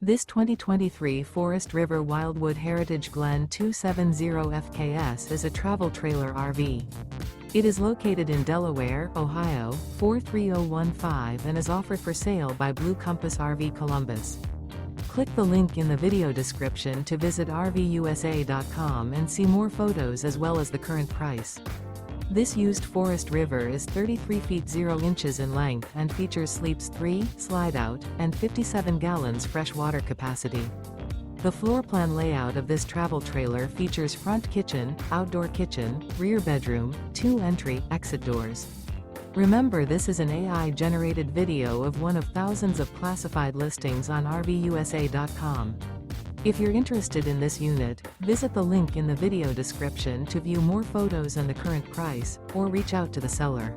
This 2023 Forest River Wildwood Heritage Glen 270FKS is a travel trailer RV. It is located in Delaware, Ohio, 43015 and is offered for sale by Blue Compass RV Columbus. Click the link in the video description to visit RVUSA.com and see more photos as well as the current price. This used Forest River is 33 feet 0 inches in length and features sleeps 3, slide-out, and 57 gallons fresh water capacity. The floor plan layout of this travel trailer features front kitchen, outdoor kitchen, rear bedroom, 2 entry/exit doors. Remember, this is an AI-generated video of one of thousands of classified listings on RVUSA.com. If you're interested in this unit, visit the link in the video description to view more photos and the current price, or reach out to the seller.